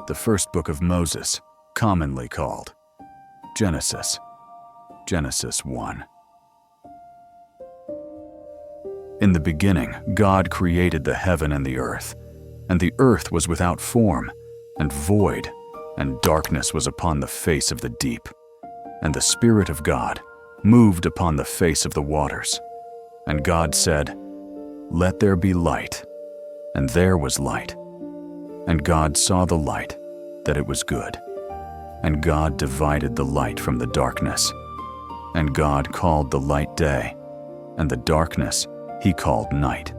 the first book of Moses, commonly called Genesis. Genesis 1. In the beginning, God created the heaven and the earth was without form and void, and darkness was upon the face of the deep. And the Spirit of God moved upon the face of the waters. And God said, "Let there be light." And there was light. And God saw the light, that it was good. And God divided the light from the darkness. And God called the light day, and the darkness He called night.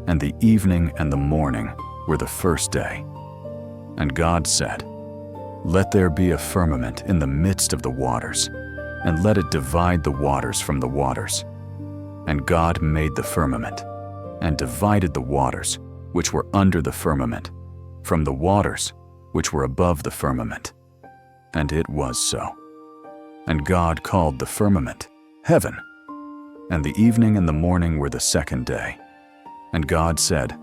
And the evening and the morning were the first day. And God said, "Let there be a firmament in the midst of the waters, and let it divide the waters from the waters." And God made the firmament, and divided the waters which were under the firmament from the waters which were above the firmament. And it was so. And God called the firmament heaven. And the evening and the morning were the second day. And God said,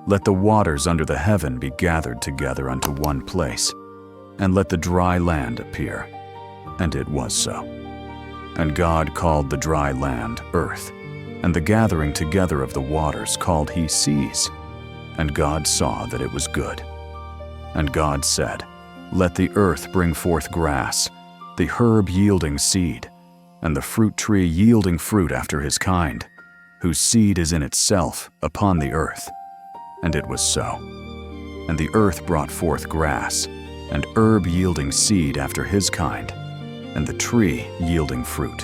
"Let the waters under the heaven be gathered together unto one place, and let the dry land appear." And it was so. And God called the dry land earth, and the gathering together of the waters called He seas. And God saw that it was good. And God said, "Let the earth bring forth grass, the herb yielding seed, and the fruit tree yielding fruit after his kind, whose seed is in itself upon the earth." And it was so. And the earth brought forth grass, and herb yielding seed after his kind, and the tree yielding fruit,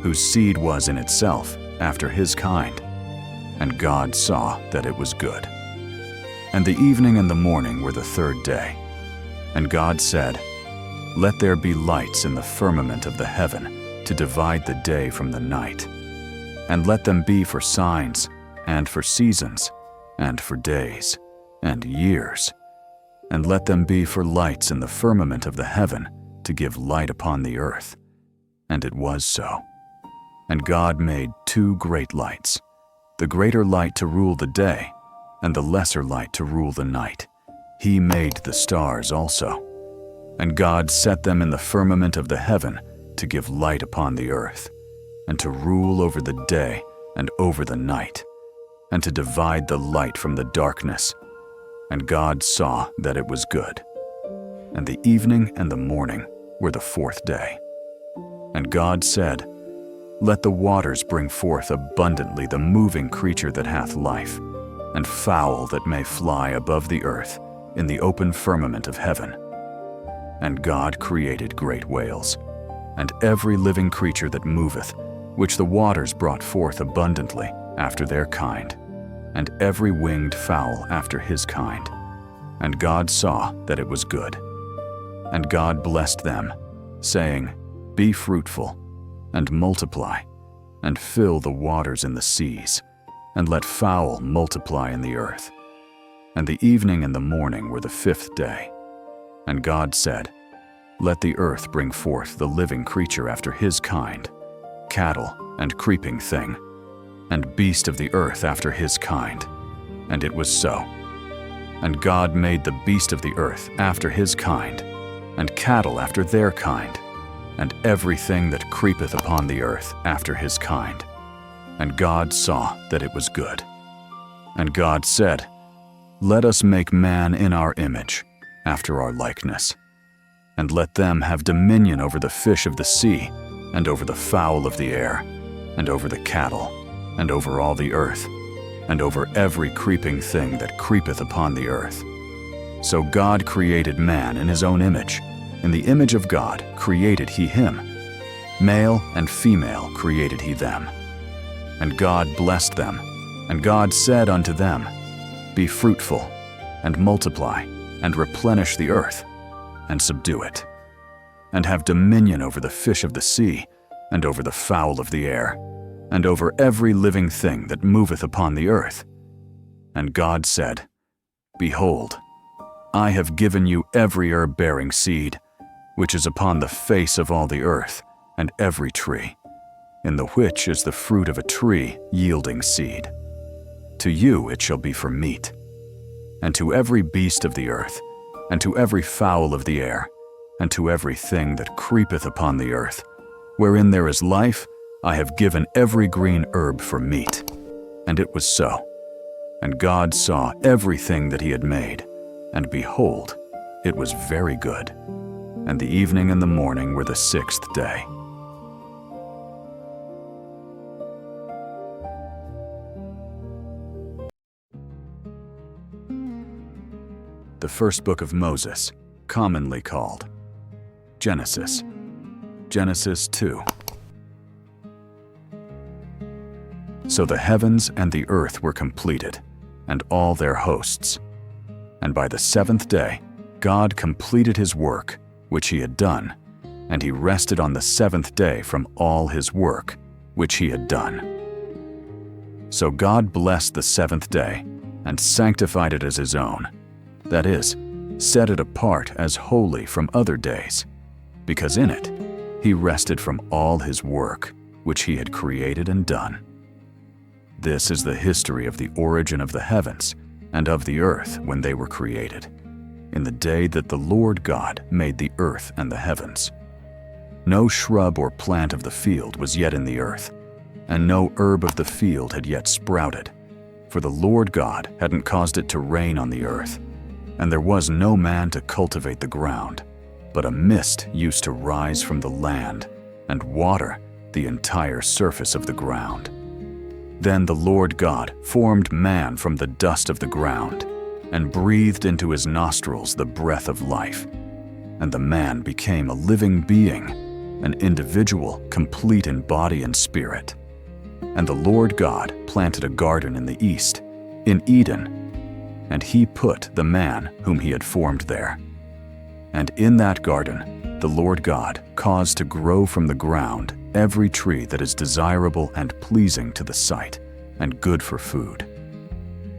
whose seed was in itself after his kind. And God saw that it was good. And the evening and the morning were the third day. And God said, "Let there be lights in the firmament of the heaven to divide the day from the night. And let them be for signs, and for seasons, and for days, and years. And let them be for lights in the firmament of the heaven to give light upon the earth." And it was so. And God made two great lights, the greater light to rule the day, and the lesser light to rule the night. He made the stars also. And God set them in the firmament of the heaven to give light upon the earth, and to rule over the day and over the night, and to divide the light from the darkness. And God saw that it was good. And the evening and the morning were the fourth day. And God said, "Let the waters bring forth abundantly the moving creature that hath life, and fowl that may fly above the earth in the open firmament of heaven." And God created great whales, and every living creature that moveth, which the waters brought forth abundantly after their kind, and every winged fowl after his kind. And God saw that it was good. And God blessed them, saying, "Be fruitful, and multiply, and fill the waters in the seas, and let fowl multiply in the earth." And the evening and the morning were the fifth day. And God said, "Let the earth bring forth the living creature after his kind, cattle and creeping thing, and beast of the earth after his kind." And it was so. And God made the beast of the earth after his kind, and cattle after their kind, and everything that creepeth upon the earth after his kind. And God saw that it was good. And God said, "Let us make man in our image, after our likeness. And let them have dominion over the fish of the sea, and over the fowl of the air, and over the cattle, and over all the earth, and over every creeping thing that creepeth upon the earth." So God created man in his own image. In the image of God created he him. Male and female created he them. And God blessed them. And God said unto them, "Be fruitful, and multiply, and replenish the earth, and subdue it, and have dominion over the fish of the sea, and over the fowl of the air, and over every living thing that moveth upon the earth." And God said, "Behold, I have given you every herb-bearing seed, which is upon the face of all the earth, and every tree, in the which is the fruit of a tree yielding seed. To you it shall be for meat. And to every beast of the earth, and to every fowl of the air, and to every thing that creepeth upon the earth. Wherein there is life, I have given every green herb for meat. And it was so. And God saw everything that he had made, and behold, it was very good. And the evening and the morning were the sixth day. The first book of Moses, commonly called Genesis. Genesis 2. So the heavens and the earth were completed, and all their hosts. And by the seventh day, God completed his work, which he had done, and he rested on the seventh day from all his work, which he had done. So God blessed the seventh day, and sanctified it as his own, that is, set it apart as holy from other days, because in it he rested from all his work, which he had created and done. This is the history of the origin of the heavens and of the earth when they were created, in the day that the Lord God made the earth and the heavens. No shrub or plant of the field was yet in the earth, and no herb of the field had yet sprouted, for the Lord God hadn't caused it to rain on the earth. And there was no man to cultivate the ground, but a mist used to rise from the land and water the entire surface of the ground. Then the Lord God formed man from the dust of the ground and breathed into his nostrils the breath of life. And the man became a living being, an individual complete in body and spirit. And the Lord God planted a garden in the east, in Eden, and he put the man whom he had formed there. And in that garden the Lord God caused to grow from the ground every tree that is desirable and pleasing to the sight, and good for food.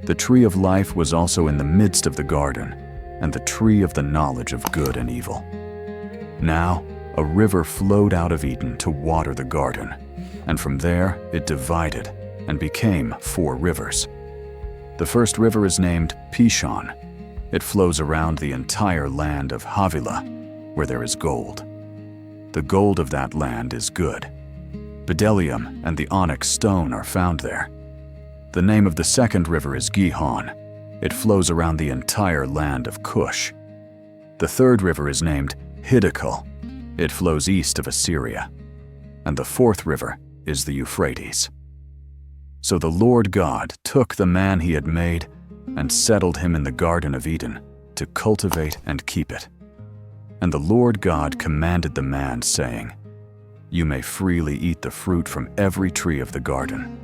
The tree of life was also in the midst of the garden, and the tree of the knowledge of good and evil. Now a river flowed out of Eden to water the garden, and from there it divided and became 4 rivers. The first river is named Pishon. It flows around the entire land of Havilah, where there is gold. The gold of that land is good. Bdellium and the onyx stone are found there. The name of the second river is Gihon. It flows around the entire land of Cush. The third river is named Hiddekel. It flows east of Assyria. And the fourth river is the Euphrates. So the Lord God took the man he had made and settled him in the Garden of Eden to cultivate and keep it. And the Lord God commanded the man, saying, You may freely eat the fruit from every tree of the garden,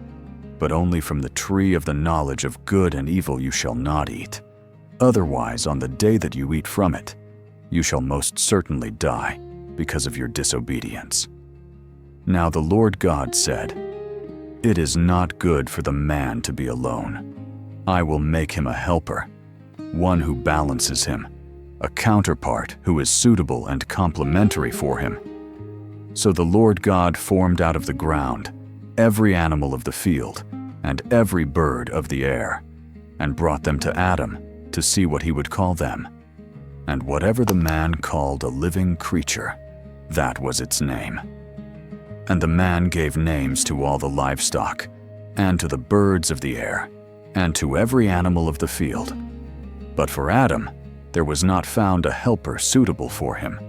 but only from the tree of the knowledge of good and evil you shall not eat. Otherwise, on the day that you eat from it, you shall most certainly die because of your disobedience. Now the Lord God said, It is not good for the man to be alone. I will make him a helper, one who balances him, a counterpart who is suitable and complementary for him. So the Lord God formed out of the ground every animal of the field and every bird of the air, and brought them to Adam to see what he would call them. And whatever the man called a living creature, that was its name. And the man gave names to all the livestock, and to the birds of the air, and to every animal of the field. But for Adam, there was not found a helper suitable for him.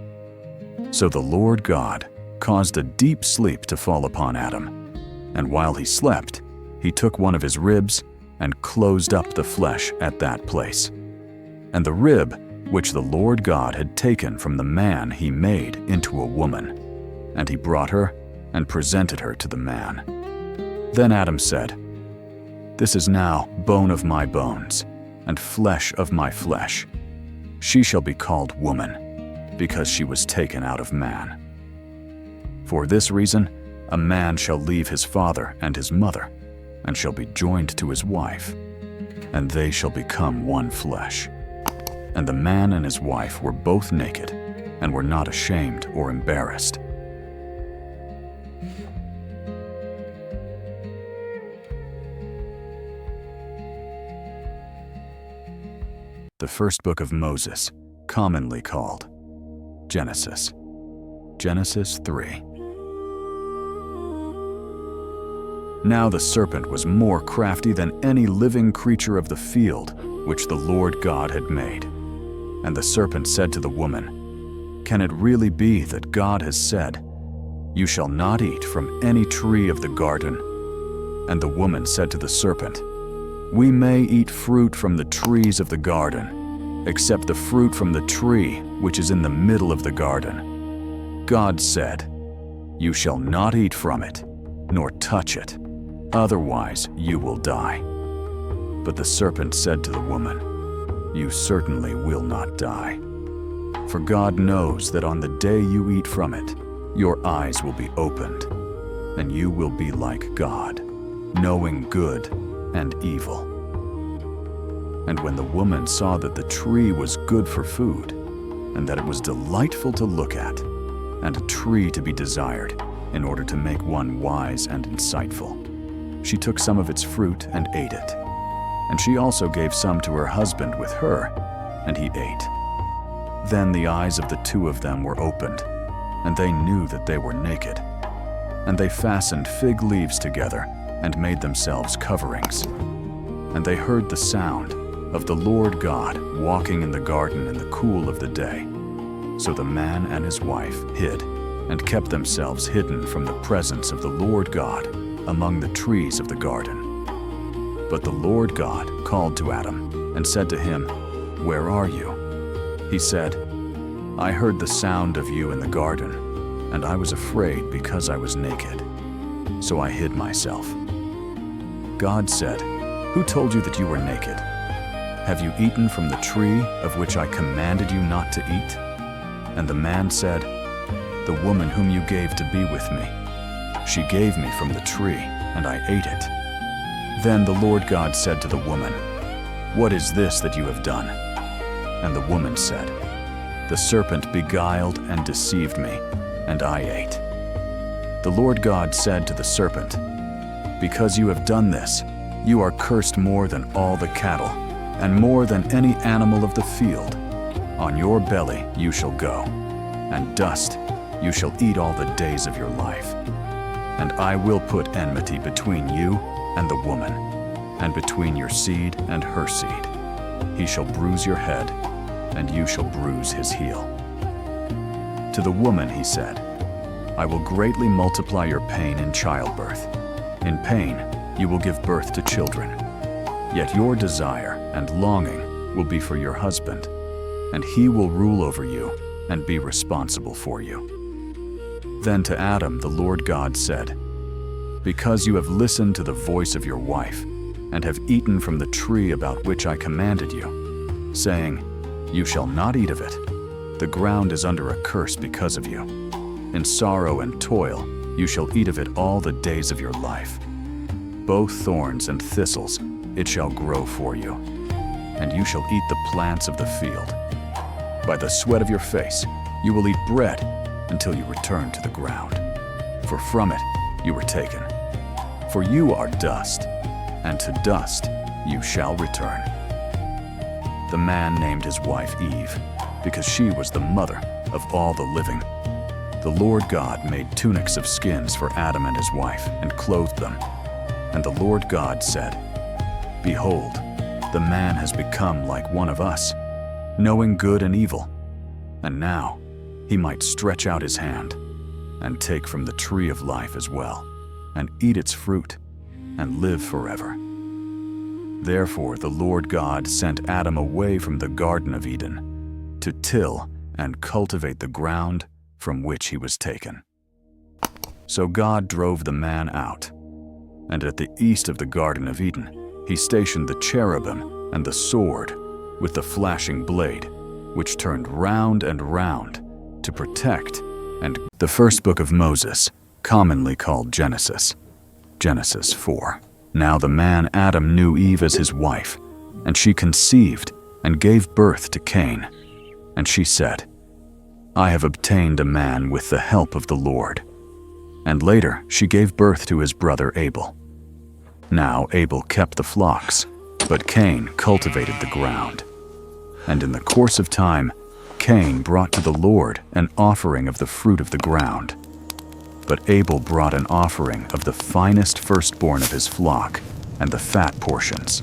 So the Lord God caused a deep sleep to fall upon Adam, and while he slept, he took one of his ribs and closed up the flesh at that place. And the rib which the Lord God had taken from the man he made into a woman, and he brought her and presented her to the man. Then Adam said, This is now bone of my bones, and flesh of my flesh. She shall be called woman, because she was taken out of man. For this reason, a man shall leave his father and his mother, and shall be joined to his wife, and they shall become one flesh. And the man and his wife were both naked, and were not ashamed or embarrassed. The first book of Moses, commonly called Genesis. Genesis 3. Now the serpent was more crafty than any living creature of the field which the Lord God had made. And the serpent said to the woman, "Can it really be that God has said, 'You shall not eat from any tree of the garden'?" And the woman said to the serpent, "We may eat fruit from the trees of the garden, except the fruit from the tree which is in the middle of the garden. God said, 'You shall not eat from it, nor touch it, otherwise you will die.' But the serpent said to the woman, 'You certainly will not die. For God knows that on the day you eat from it, your eyes will be opened, and you will be like God, knowing good and evil.' And when the woman saw that the tree was good for food, and that it was delightful to look at, and a tree to be desired in order to make one wise and insightful, she took some of its fruit and ate it. And she also gave some to her husband with her, and he ate. Then the eyes of the two of them were opened, and they knew that they were naked. And they fastened fig leaves together and made themselves coverings. And they heard the sound of the Lord God walking in the garden in the cool of the day. So the man and his wife hid and kept themselves hidden from the presence of the Lord God among the trees of the garden. But the Lord God called to Adam and said to him, "Where are you?" He said, "I heard the sound of you in the garden, and I was afraid because I was naked. So I hid myself." God said, "Who told you that you were naked? Have you eaten from the tree of which I commanded you not to eat?" And the man said, "The woman whom you gave to be with me, she gave me from the tree, and I ate it." Then the Lord God said to the woman, "What is this that you have done?" And the woman said, "The serpent beguiled and deceived me, and I ate." The Lord God said to the serpent, "Because you have done this, you are cursed more than all the cattle, and more than any animal of the field. On your belly you shall go, and dust you shall eat all the days of your life. And I will put enmity between you and the woman, and between your seed and her seed. He shall bruise your head, and you shall bruise his heel." To the woman he said, "I will greatly multiply your pain in childbirth. In pain you will give birth to children. Yet your desire and longing will be for your husband, and he will rule over you and be responsible for you." Then to Adam the Lord God said, "Because you have listened to the voice of your wife, and have eaten from the tree about which I commanded you, saying, 'You shall not eat of it,' the ground is under a curse because of you. In sorrow and toil you shall eat of it all the days of your life. Both thorns and thistles it shall grow for you, and you shall eat the plants of the field. By the sweat of your face you will eat bread until you return to the ground. For from it you were taken. For you are dust, and to dust you shall return." The man named his wife Eve, because she was the mother of all the living. The Lord God made tunics of skins for Adam and his wife, and clothed them. And the Lord God said, "Behold, the man has become like one of us, knowing good and evil. And now he might stretch out his hand, and take from the tree of life as well, and eat its fruit, and live forever." Therefore the Lord God sent Adam away from the Garden of Eden, to till and cultivate the ground from which he was taken. So God drove the man out, and at the east of the Garden of Eden he stationed the cherubim and the sword with the flashing blade, which turned round and round to protect. And the first book of Moses, commonly called Genesis. Genesis 4. Now the man Adam knew Eve as his wife, and she conceived and gave birth to Cain. And she said, "I have obtained a man with the help of the Lord." And later she gave birth to his brother Abel. Now Abel kept the flocks, but Cain cultivated the ground. And in the course of time, Cain brought to the Lord an offering of the fruit of the ground. But Abel brought an offering of the finest firstborn of his flock and the fat portions.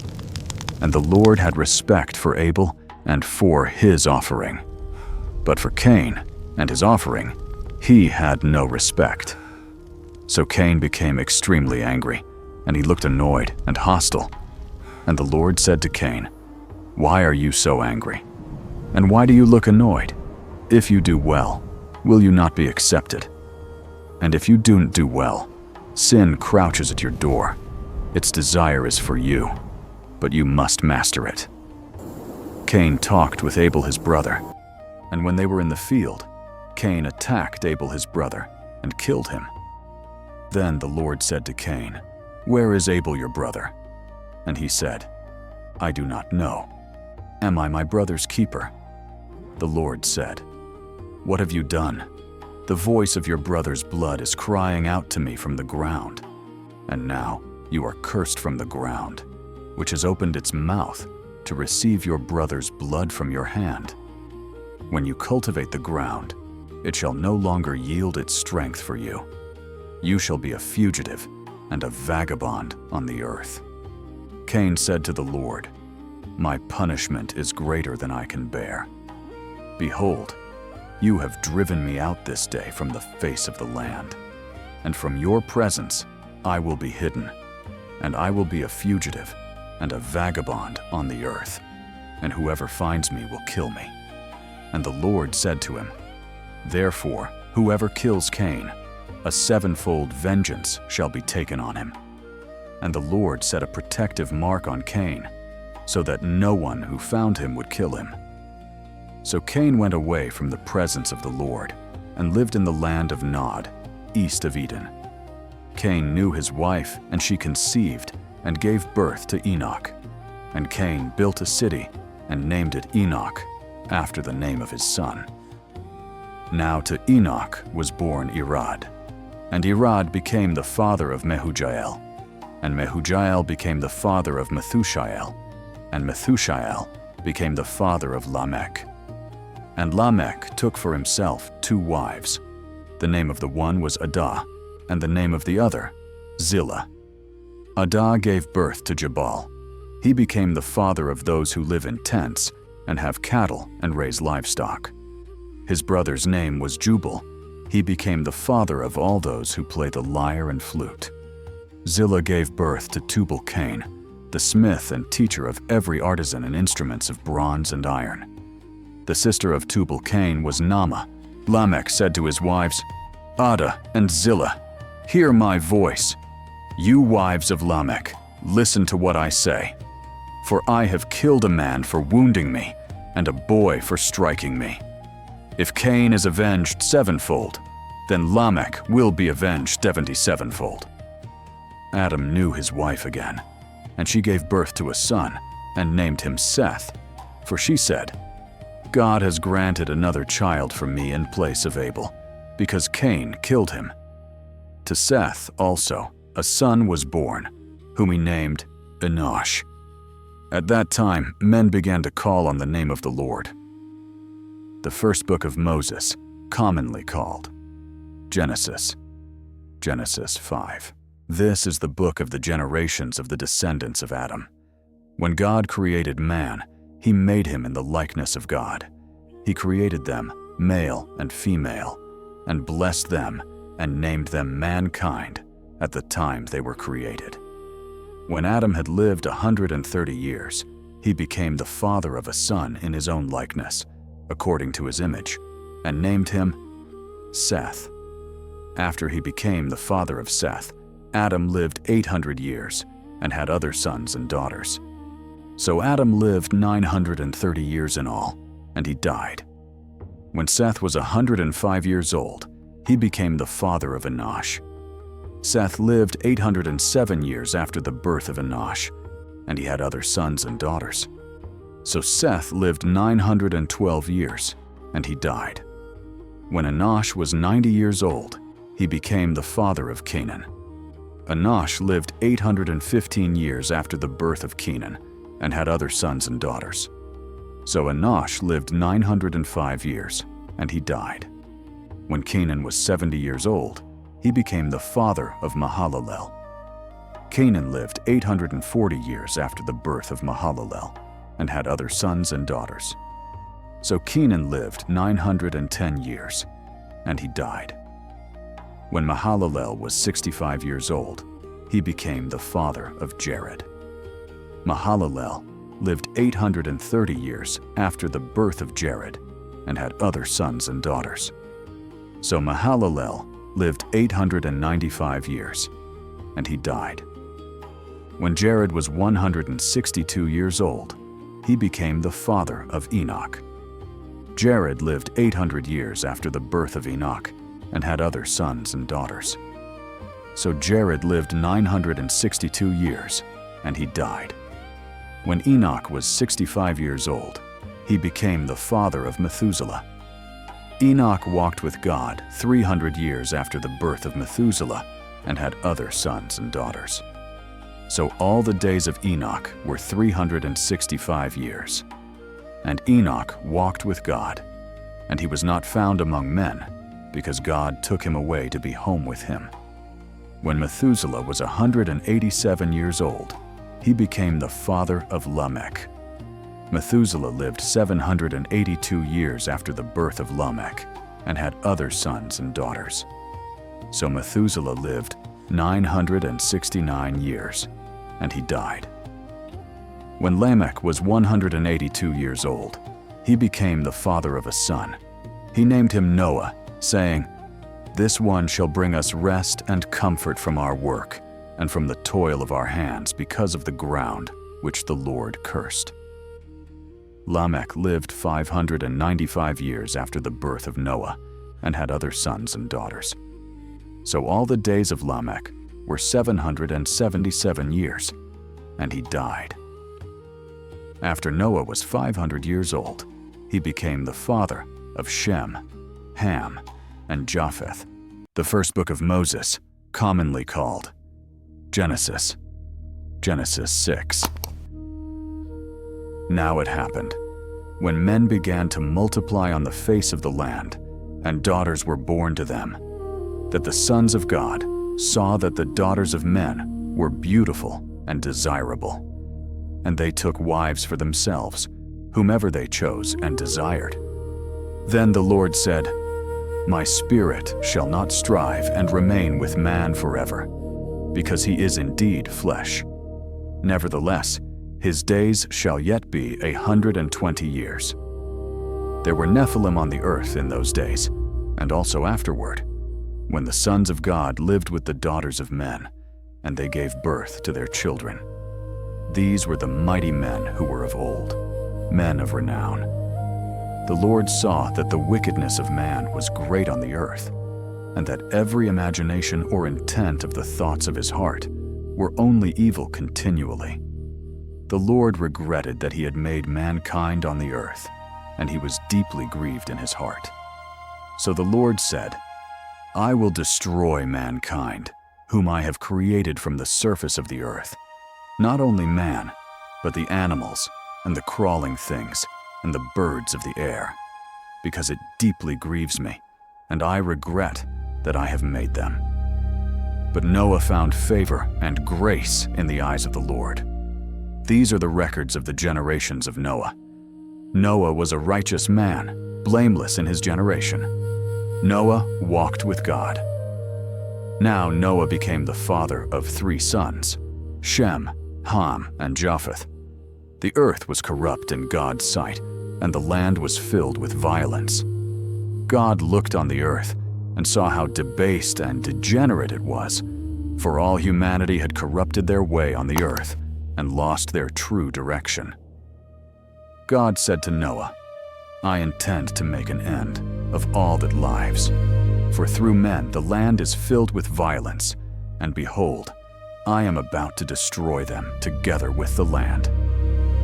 And the Lord had respect for Abel and for his offering. But for Cain and his offering, he had no respect. So Cain became extremely angry, and he looked annoyed and hostile. And the Lord said to Cain, "Why are you so angry? And why do you look annoyed? If you do well, will you not be accepted? And if you don't do well, sin crouches at your door. Its desire is for you, but you must master it." Cain talked with Abel his brother, and when they were in the field, Cain attacked Abel his brother and killed him. Then the Lord said to Cain, "Where is Abel your brother?" And he said, "I do not know. Am I my brother's keeper?" The Lord said, "What have you done? The voice of your brother's blood is crying out to me from the ground. And now you are cursed from the ground, which has opened its mouth to receive your brother's blood from your hand. When you cultivate the ground, it shall no longer yield its strength for you. You shall be a fugitive and a vagabond on the earth." Cain said to the Lord, "My punishment is greater than I can bear. Behold, you have driven me out this day from the face of the land, and from your presence I will be hidden, and I will be a fugitive and a vagabond on the earth, and whoever finds me will kill me." And the Lord said to him, "Therefore, whoever kills Cain, a sevenfold vengeance shall be taken on him." And the Lord set a protective mark on Cain, so that no one who found him would kill him. So Cain went away from the presence of the Lord and lived in the land of Nod, east of Eden. Cain knew his wife, and she conceived and gave birth to Enoch. And Cain built a city and named it Enoch, after the name of his son. Now to Enoch was born Irad, and Irad became the father of Mehujael, and Mehujael became the father of Methushael, and Methushael became the father of Lamech. And Lamech took for himself 2 wives. The name of the one was Adah, and the name of the other, Zillah. Adah gave birth to Jabal. He became the father of those who live in tents and have cattle and raise livestock. His brother's name was Jubal. He became the father of all those who play the lyre and flute. Zillah gave birth to Tubal-Cain, the smith and teacher of every artisan in instruments of bronze and iron. The sister of Tubal-Cain was Naamah. Lamech said to his wives, "Adah and Zillah, hear my voice. You wives of Lamech, listen to what I say. For I have killed a man for wounding me, and a boy for striking me. If Cain is avenged 7-fold, then Lamech will be avenged 77-fold." Adam knew his wife again, and she gave birth to a son and named him Seth, for she said, "God has granted another child for me in place of Abel, because Cain killed him." To Seth also a son was born, whom he named Enosh. At that time, men began to call on the name of the Lord. The first book of Moses, commonly called Genesis. Genesis 5. This is the book of the generations of the descendants of Adam. When God created man, he made him in the likeness of God. He created them, male and female, and blessed them and named them mankind at the time they were created. When Adam had lived 130 years, he became the father of a son in his own likeness, according to his image, and named him Seth. After he became the father of Seth, Adam lived 800 years and had other sons and daughters. So Adam lived 930 years in all, and he died. When Seth was 105 years old, he became the father of Enosh. Seth lived 807 years after the birth of Enosh, and he had other sons and daughters. So Seth lived 912 years, and he died. When Enosh was 90 years old, he became the father of Canaan. Enosh lived 815 years after the birth of Canaan, and had other sons and daughters. So Enosh lived 905 years, and he died. When Canaan was 70 years old, he became the father of Mahalalel. Canaan lived 840 years after the birth of Mahalalel, and had other sons and daughters. So Canaan lived 910 years, and he died. When Mahalalel was 65 years old, he became the father of Jared. Mahalalel lived 830 years after the birth of Jared, and had other sons and daughters. So Mahalalel lived 895 years, and he died. When Jared was 162 years old, he became the father of Enoch. Jared lived 800 years after the birth of Enoch, and had other sons and daughters. So Jared lived 962 years, and he died. When Enoch was 65 years old, he became the father of Methuselah. Enoch walked with God 300 years after the birth of Methuselah, and had other sons and daughters. So all the days of Enoch were 365 years. And Enoch walked with God, and he was not found among men, because God took him away to be home with him. When Methuselah was 187 years old, he became the father of Lamech. Methuselah lived 782 years after the birth of Lamech, and had other sons and daughters. So Methuselah lived 969 years, and he died. When Lamech was 182 years old, he became the father of a son. He named him Noah, saying, "This one shall bring us rest and comfort from our work, and from the toil of our hands because of the ground which the Lord cursed." Lamech lived 595 years after the birth of Noah, and had other sons and daughters. So all the days of Lamech were 777 years, and he died. After Noah was 500 years old, he became the father of Shem, Ham, and Japheth. The first book of Moses, commonly called Genesis. Genesis 6. Now it happened, when men began to multiply on the face of the land, and daughters were born to them, that the sons of God saw that the daughters of men were beautiful and desirable, and they took wives for themselves, whomever they chose and desired. Then the Lord said, "My spirit shall not strive and remain with man forever, because he is indeed flesh. Nevertheless, his days shall yet be 120 years. There were Nephilim on the earth in those days, and also afterward, when the sons of God lived with the daughters of men, and they gave birth to their children. These were the mighty men who were of old, men of renown. The Lord saw that the wickedness of man was great on the earth, and that every imagination or intent of the thoughts of his heart were only evil continually. The Lord regretted that he had made mankind on the earth, and he was deeply grieved in his heart. So the Lord said, "I will destroy mankind, whom I have created from the surface of the earth, not only man, but the animals and the crawling things and the birds of the air, because it deeply grieves me, and I regret that I have made them." But Noah found favor and grace in the eyes of the Lord. These are the records of the generations of Noah. Noah was a righteous man, blameless in his generation. Noah walked with God. Now Noah became the father of 3 sons, Shem, Ham, and Japheth. The earth was corrupt in God's sight, and the land was filled with violence. God looked on the earth and saw how debased and degenerate it was, for all humanity had corrupted their way on the earth and lost their true direction. God said to Noah, "I intend to make an end of all that lives, for through men the land is filled with violence, and behold, I am about to destroy them together with the land.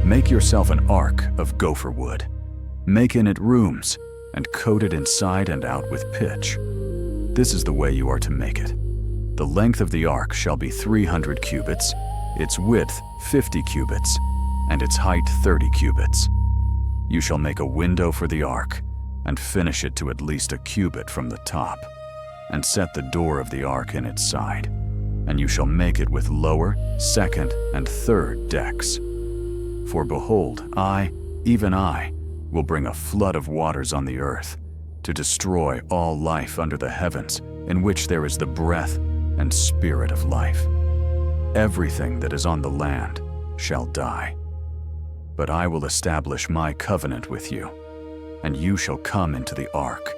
Make yourself an ark of gopher wood. Make in it rooms, and coat it inside and out with pitch. This is the way you are to make it. The length of the ark shall be 300 cubits, its width 50 cubits, and its height 30 cubits. You shall make a window for the ark, and finish it to at least a cubit from the top, and set the door of the ark in its side. And you shall make it with lower, second, and third decks. For behold, I, even I, will bring a flood of waters on the earth, to destroy all life under the heavens, in which there is the breath and spirit of life. Everything that is on the land shall die. But I will establish my covenant with you, and you shall come into the ark,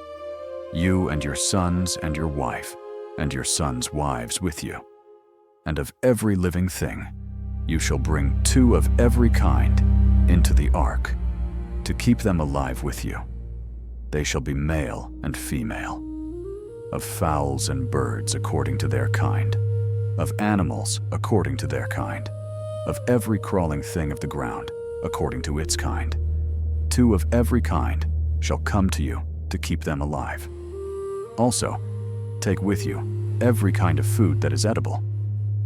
you and your sons and your wife, and your sons' wives with you. And of every living thing, you shall bring 2 of every kind into the ark, to keep them alive with you. They shall be male and female, of fowls and birds according to their kind, of animals according to their kind, of every crawling thing of the ground according to its kind. 2 of every kind shall come to you to keep them alive. Also, take with you every kind of food that is edible,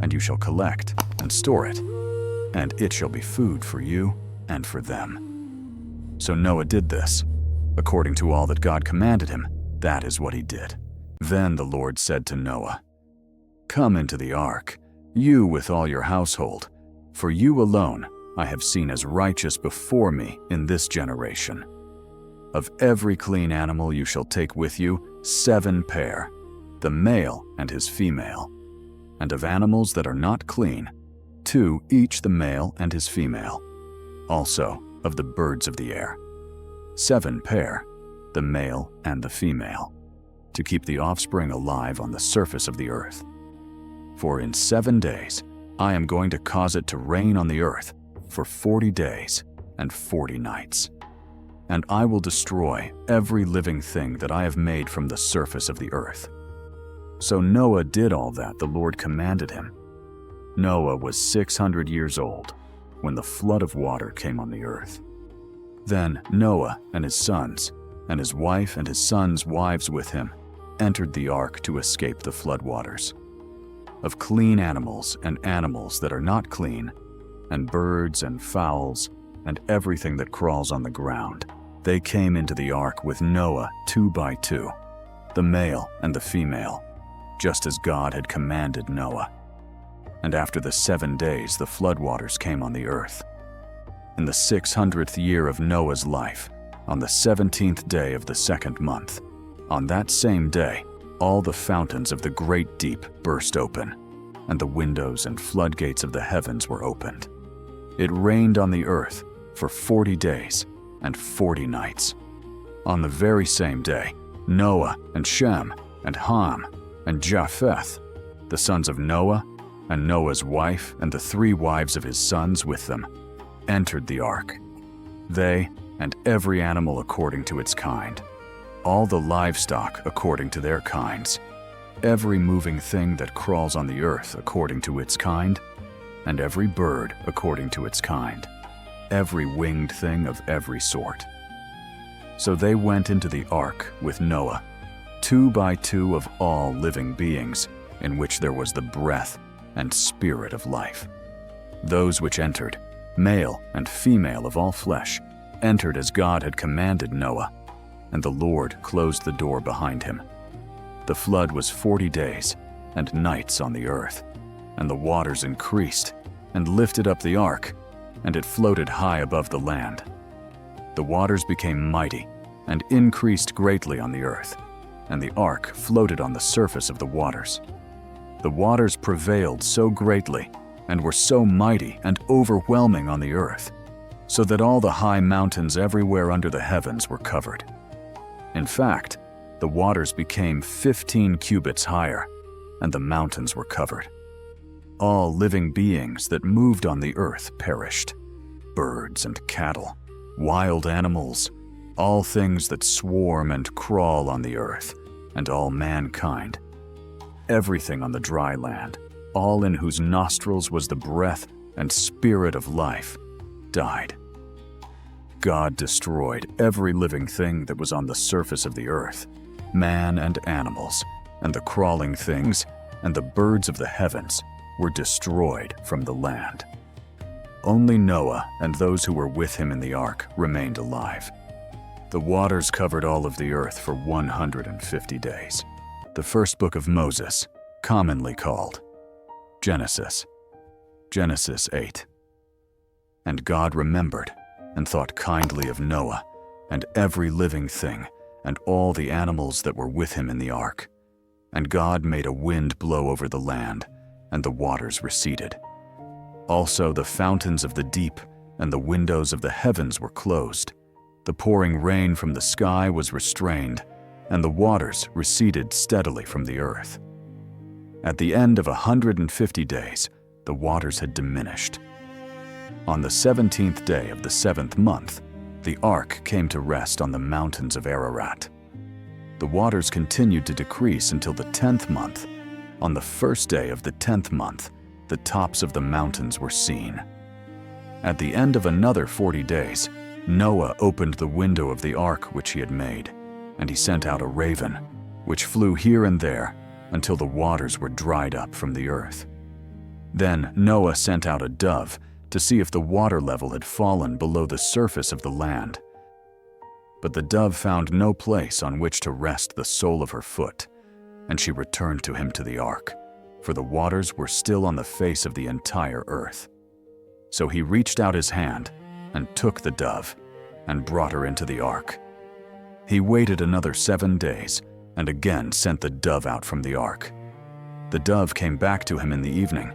and you shall collect and store it, and it shall be food for you and for them. So Noah did this. According to all that God commanded him, that is what he did. Then the Lord said to Noah, "Come into the ark, you with all your household, for you alone I have seen as righteous before me in this generation. Of every clean animal you shall take with you 7 pair, the male and his female. And of animals that are not clean, 2 each, the male and his female. Also of the birds of the air, 7 pair, the male and the female, to keep the offspring alive on the surface of the earth. For in 7 days I am going to cause it to rain on the earth for 40 days and 40 nights. And I will destroy every living thing that I have made from the surface of the earth." So Noah did all that the Lord commanded him. Noah was 600 years old when the flood of water came on the earth. Then Noah and his sons, and his wife and his sons' wives with him, entered the ark to escape the floodwaters. Of clean animals and animals that are not clean, and birds and fowls, and everything that crawls on the ground, they came into the ark with Noah 2 by 2, the male and the female, just as God had commanded Noah. And after the 7 days the floodwaters came on the earth. In the 600th year of Noah's life, on the 17th day of the 2nd month, on that same day, all the fountains of the great deep burst open, and the windows and floodgates of the heavens were opened. It rained on the earth for 40 days and 40 nights. On the very same day, Noah and Shem and Ham and Japheth, the sons of Noah, and Noah's wife and the 3 wives of his sons with them, entered the ark. They and every animal according to its kind, all the livestock according to their kinds, every moving thing that crawls on the earth according to its kind, and every bird according to its kind, every winged thing of every sort. So they went into the ark with Noah, 2 by 2 of all living beings, in which there was the breath and spirit of life. Those which entered, male and female of all flesh, entered as God had commanded Noah, and the Lord closed the door behind him. The flood was 40 days and nights on the earth, and the waters increased and lifted up the ark, and it floated high above the land. The waters became mighty and increased greatly on the earth, and the ark floated on the surface of the waters. The waters prevailed so greatly and were so mighty and overwhelming on the earth, so that all the high mountains everywhere under the heavens were covered. In fact, the waters became 15 cubits higher, and the mountains were covered. All living beings that moved on the earth perished, birds and cattle, wild animals, all things that swarm and crawl on the earth, and all mankind. Everything on the dry land, all in whose nostrils was the breath and spirit of life, died. God destroyed every living thing that was on the surface of the earth, man and animals, and the crawling things, and the birds of the heavens were destroyed from the land. only Noah and those who were with him in the ark remained alive. The waters covered all of the earth for 150 days. The first book of Moses, commonly called Genesis. Genesis 8. And God remembered and thought kindly of Noah and every living thing and all the animals that were with him in the ark. And God made a wind blow over the land, and the waters receded. Also the fountains of the deep and the windows of the heavens were closed. The pouring rain from the sky was restrained, and the waters receded steadily from the earth. At the end of 150 days, the waters had diminished. On the 17th day of the 7th month, the ark came to rest on the mountains of Ararat. The waters continued to decrease until the 10th month. On the first day of the 10th month, the tops of the mountains were seen. At the end of another 40 days, Noah opened the window of the ark which he had made, and he sent out a raven, which flew here and there until the waters were dried up from the earth. Then Noah sent out a dove to see if the water level had fallen below the surface of the land. But the dove found no place on which to rest the sole of her foot, and she returned to him to the ark, for the waters were still on the face of the entire earth. So he reached out his hand and took the dove and brought her into the ark. He waited another 7 days and again sent the dove out from the ark. The dove came back to him in the evening,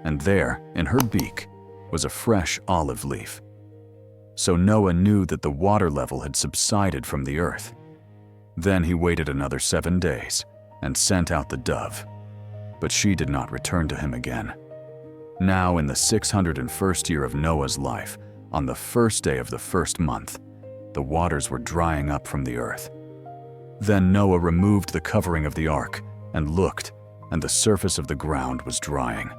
and there, in her beak, was a fresh olive leaf. So Noah knew that the water level had subsided from the earth. Then he waited another 7 days and sent out the dove, but she did not return to him again. Now in the 601st year of Noah's life, on the first day of the first month, the waters were drying up from the earth. Then Noah removed the covering of the ark and looked, and the surface of the ground was drying.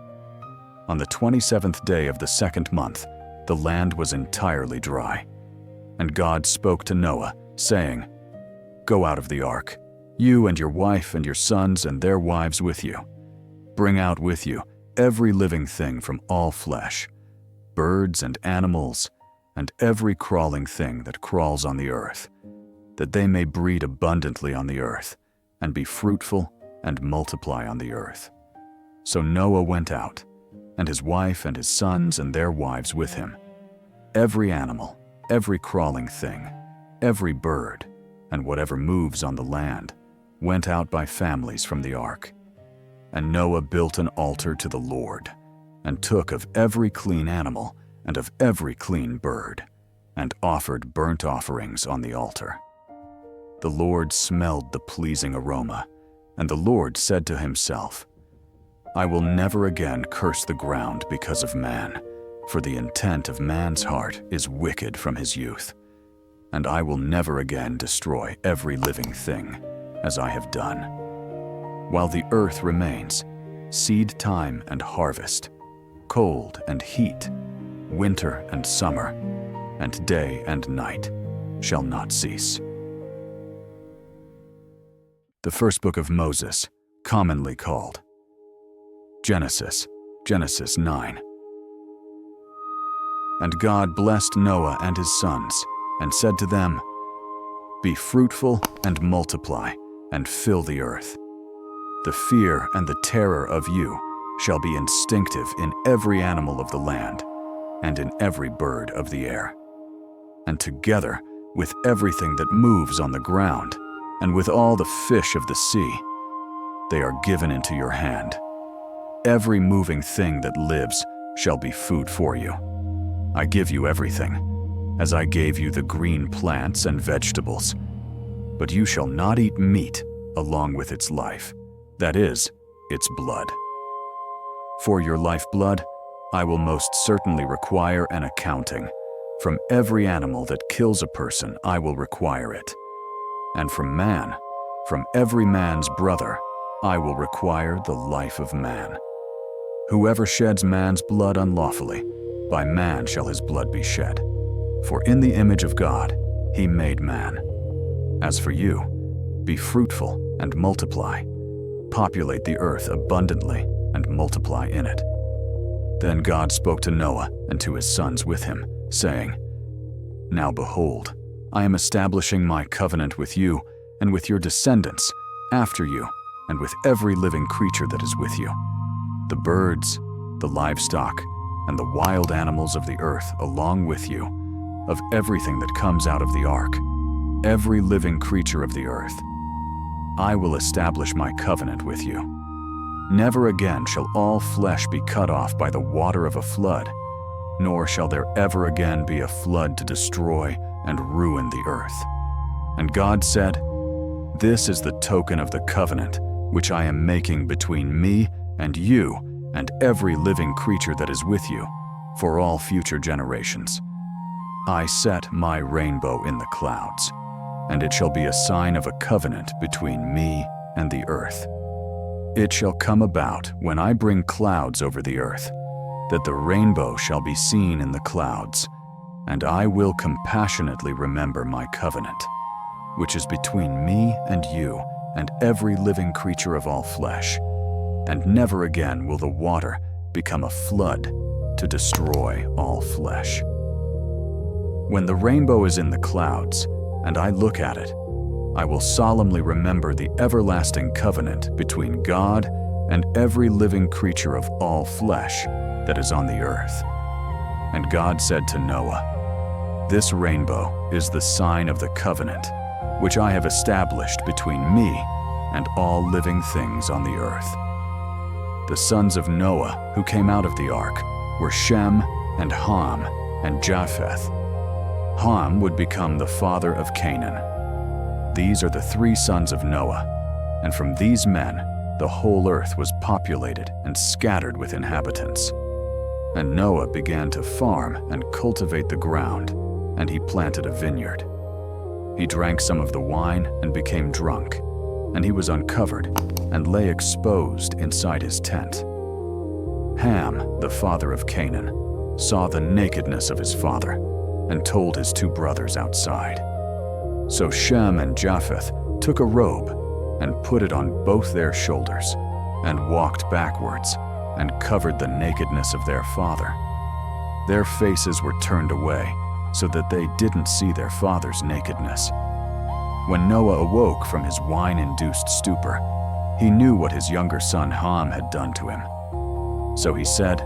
On the 27th day of the 2nd month, the land was entirely dry. And God spoke to Noah, saying, "Go out of the ark, you and your wife and your sons and their wives with you. Bring out with you every living thing from all flesh, birds and animals, and every crawling thing that crawls on the earth, that they may breed abundantly on the earth, and be fruitful and multiply on the earth." So Noah went out, and his wife and his sons and their wives with him. Every animal, every crawling thing, every bird, and whatever moves on the land, went out by families from the ark. And Noah built an altar to the Lord, and took of every clean animal and of every clean bird, and offered burnt offerings on the altar. The Lord smelled the pleasing aroma, and the Lord said to himself, "I will never again curse the ground because of man, for the intent of man's heart is wicked from his youth. And I will never again destroy every living thing, as I have done. While the earth remains, seed time and harvest, cold and heat, winter and summer, and day and night shall not cease." The first book of Moses, commonly called Genesis. Genesis 9. And God blessed Noah and his sons, and said to them, "Be fruitful and multiply, and fill the earth. The fear and the terror of you shall be instinctive in every animal of the land, and in every bird of the air. And together with everything that moves on the ground, and with all the fish of the sea, they are given into your hand. Every moving thing that lives shall be food for you. I give you everything, as I gave you the green plants and vegetables. But you shall not eat meat along with its life, that is, its blood. For your lifeblood, I will most certainly require an accounting. From every animal that kills a person, I will require it. And from man, from every man's brother, I will require the life of man. Whoever sheds man's blood unlawfully, by man shall his blood be shed. For in the image of God he made man. As for you, be fruitful and multiply. Populate the earth abundantly and multiply in it. Then God spoke to Noah and to his sons with him, saying, "Now behold, I am establishing my covenant with you and with your descendants after you, and with every living creature that is with you, the birds, the livestock, and the wild animals of the earth along with you, of everything that comes out of the ark, every living creature of the earth. I will establish my covenant with you. Never again shall all flesh be cut off by the water of a flood, nor shall there ever again be a flood to destroy and ruin the earth." And God said, "This is the token of the covenant which I am making between me and you and every living creature that is with you for all future generations. I set my rainbow in the clouds, and it shall be a sign of a covenant between me and the earth. It shall come about when I bring clouds over the earth, that the rainbow shall be seen in the clouds, and I will compassionately remember my covenant, which is between me and you and every living creature of all flesh, and never again will the water become a flood to destroy all flesh. When the rainbow is in the clouds, and I look at it, I will solemnly remember the everlasting covenant between God and every living creature of all flesh that is on the earth." And God said to Noah, "This rainbow is the sign of the covenant which I have established between me and all living things on the earth." The sons of Noah who came out of the ark were Shem and Ham and Japheth. Ham would become the father of Canaan. These are the three sons of Noah, and from these men the whole earth was populated and scattered with inhabitants. And Noah began to farm and cultivate the ground, and he planted a vineyard. He drank some of the wine and became drunk, and he was uncovered and lay exposed inside his tent. Ham, the father of Canaan, saw the nakedness of his father and told his two brothers outside. So Shem and Japheth took a robe and put it on both their shoulders and walked backwards and covered the nakedness of their father. Their faces were turned away so that they didn't see their father's nakedness. When Noah awoke from his wine-induced stupor, he knew what his younger son Ham had done to him. So he said,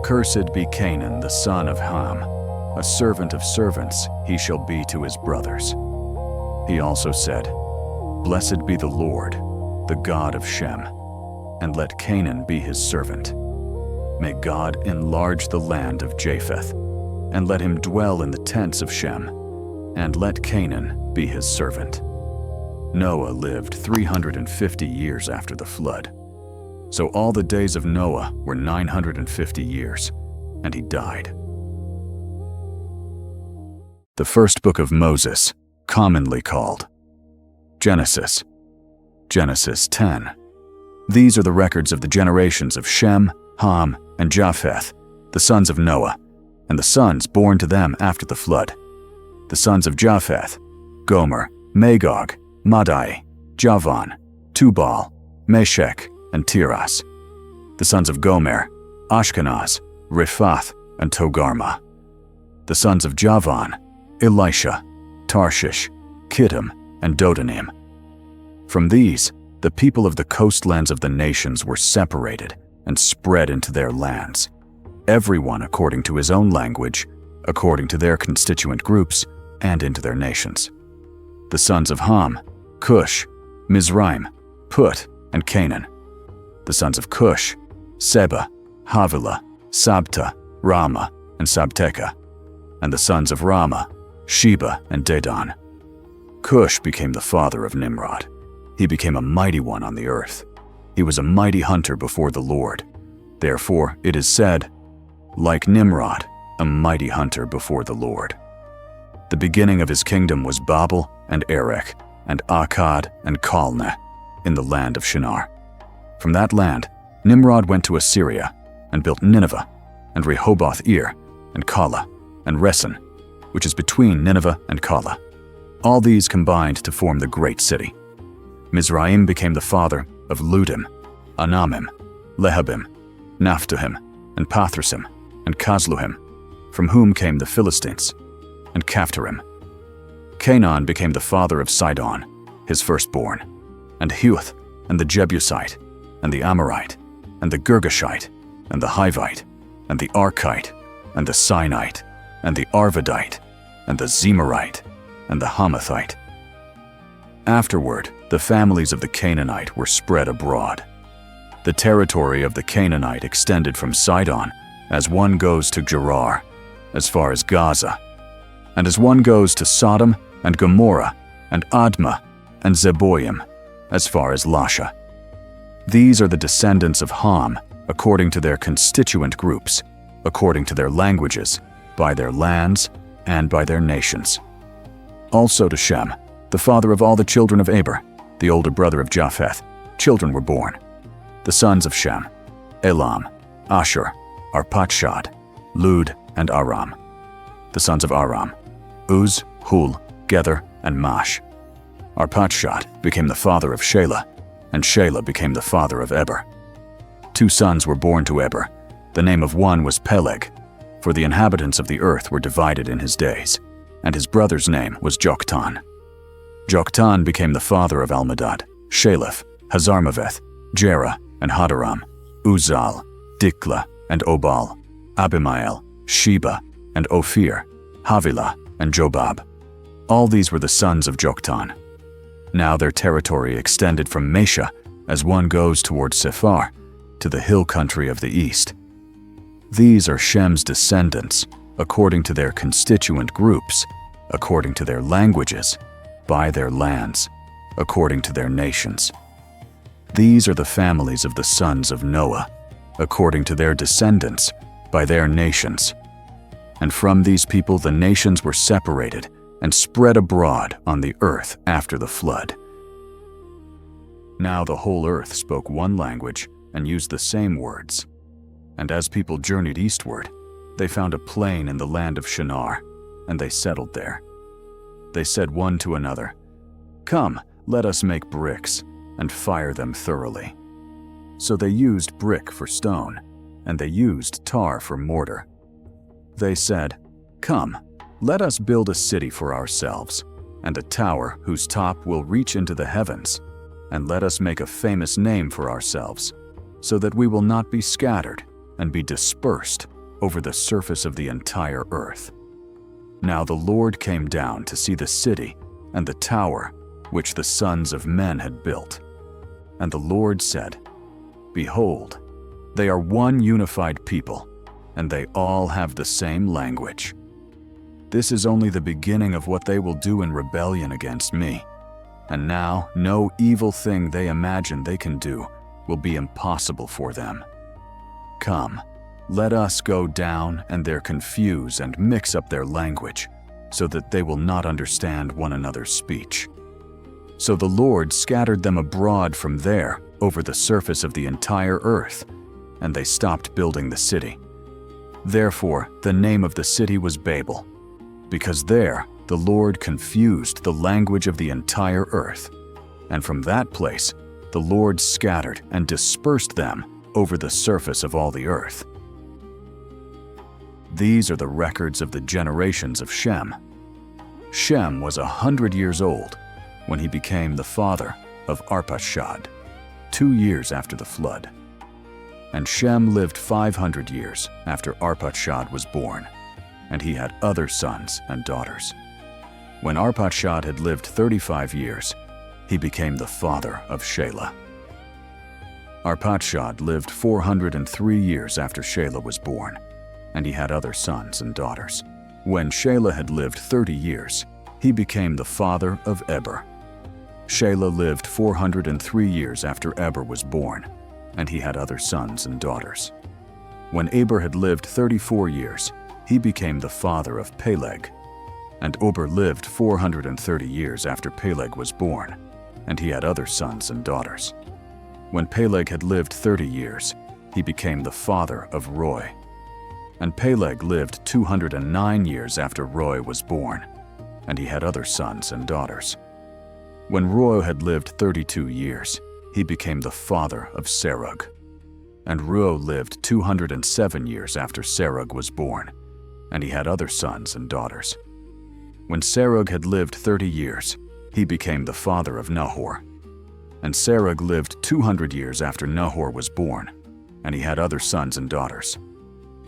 "Cursed be Canaan, the son of Ham. A servant of servants he shall be to his brothers." He also said, "Blessed be the Lord, the God of Shem, and let Canaan be his servant. May God enlarge the land of Japheth, and let him dwell in the tents of Shem, and let Canaan be his servant." Noah lived 350 years after the flood. So all the days of Noah were 950 years, and he died. The first book of Moses, commonly called Genesis. Genesis 10. These are the records of the generations of Shem, Ham, and Japheth, the sons of Noah, and the sons born to them after the flood. The sons of Japheth: Gomer, Magog, Madai, Javan, Tubal, Meshech, and Tiras. The sons of Gomer: Ashkenaz, Riphath, and Togarmah. The sons of Javan: Elisha, Tarshish, Kittim, and Dodanim. From these, the people of the coastlands of the nations were separated and spread into their lands, everyone according to his own language, according to their constituent groups, and into their nations. The sons of Ham: Cush, Mizraim, Put, and Canaan. The sons of Cush: Seba, Havilah, Sabta, Rama, and Sabteka. And the sons of Rama: Sheba and Dedan. Cush became the father of Nimrod. He became a mighty one on the earth. He was a mighty hunter before the Lord. Therefore, it is said, like Nimrod, a mighty hunter before the Lord. The beginning of his kingdom was Babel and Erech and Akkad and Calneh in the land of Shinar. From that land, Nimrod went to Assyria and built Nineveh and Rehoboth-ir and Calah and Resen, which is between Nineveh and Calah. All these combined to form the great city. Mizraim became the father of Ludim, Anamim, Lehabim, Naphtuhim, and Pathrusim, and Casluhim, from whom came the Philistines, and Caphtorim. Canaan became the father of Sidon, his firstborn, and Huth, and the Jebusite, and the Amorite, and the Girgashite, and the Hivite, and the Archite, and the Sinite, and the Arvadite, and the Zemarite, and the Hamathite. Afterward, the families of the Canaanite were spread abroad. The territory of the Canaanite extended from Sidon, as one goes to Gerar, as far as Gaza, and as one goes to Sodom and Gomorrah and Admah and Zeboim, as far as Lasha. These are the descendants of Ham, according to their constituent groups, according to their languages, by their lands, and by their nations. Also to Shem, the father of all the children of Eber, the older brother of Japheth, children were born. The sons of Shem: Elam, Ashur, Arpachshad, Lud, and Aram. The sons of Aram: Uz, Hul, Gether, and Mash. Arpachshad became the father of Shelah, and Shelah became the father of Eber. 2 sons were born to Eber. The name of one was Peleg, for the inhabitants of the earth were divided in his days, and his brother's name was Joktan. Joktan became the father of Almadad, Shalef, Hazarmaveth, Jerah, and Hadaram, Uzal, Dikla, and Obal, Abimael, Sheba, and Ophir, Havilah, and Jobab. All these were the sons of Joktan. Now their territory extended from Mesha, as one goes toward Sephar, to the hill country of the east. These are Shem's descendants, according to their constituent groups, according to their languages, by their lands, according to their nations. These are the families of the sons of Noah, according to their descendants, by their nations. And from these people the nations were separated and spread abroad on the earth after the flood. Now the whole earth spoke one language and used the same words. And as people journeyed eastward, they found a plain in the land of Shinar, and they settled there. They said one to another, "Come, let us make bricks, and fire them thoroughly." So they used brick for stone, and they used tar for mortar. They said, "Come, let us build a city for ourselves, and a tower whose top will reach into the heavens, and let us make a famous name for ourselves, so that we will not be scattered and be dispersed over the surface of the entire earth." Now the Lord came down to see the city and the tower which the sons of men had built. And the Lord said, "Behold, they are one unified people, and they all have the same language. This is only the beginning of what they will do in rebellion against me. And now no evil thing they imagine they can do will be impossible for them. Come, let us go down and there confuse and mix up their language, so that they will not understand one another's speech." So the Lord scattered them abroad from there over the surface of the entire earth, and they stopped building the city. Therefore, the name of the city was Babel, because there the Lord confused the language of the entire earth, and from that place the Lord scattered and dispersed them over the surface of all the earth. These are the records of the generations of Shem. Shem was 100 years old when he became the father of Arpachshad, 2 years after the flood. And Shem lived 500 years after Arpachshad was born, and he had other sons and daughters. When Arpachshad had lived 35 years, he became the father of Shelah. Arpachshad lived 403 years after Shelah was born, and he had other sons and daughters. When Shelah had lived 30 years, he became the father of Eber. Shelah lived 403 years after Eber was born, and he had other sons and daughters. When Eber had lived 34 years, he became the father of Peleg. And Eber lived 430 years after Peleg was born, and he had other sons and daughters. When Peleg had lived 30 years, he became the father of Roi. And Peleg lived 209 years after Roi was born, and he had other sons and daughters. When Roi had lived 32 years, he became the father of Serug. And Reu lived 207 years after Serug was born, and he had other sons and daughters. When Serug had lived 30 years, he became the father of Nahor. And Serug lived 200 years after Nahor was born, and he had other sons and daughters.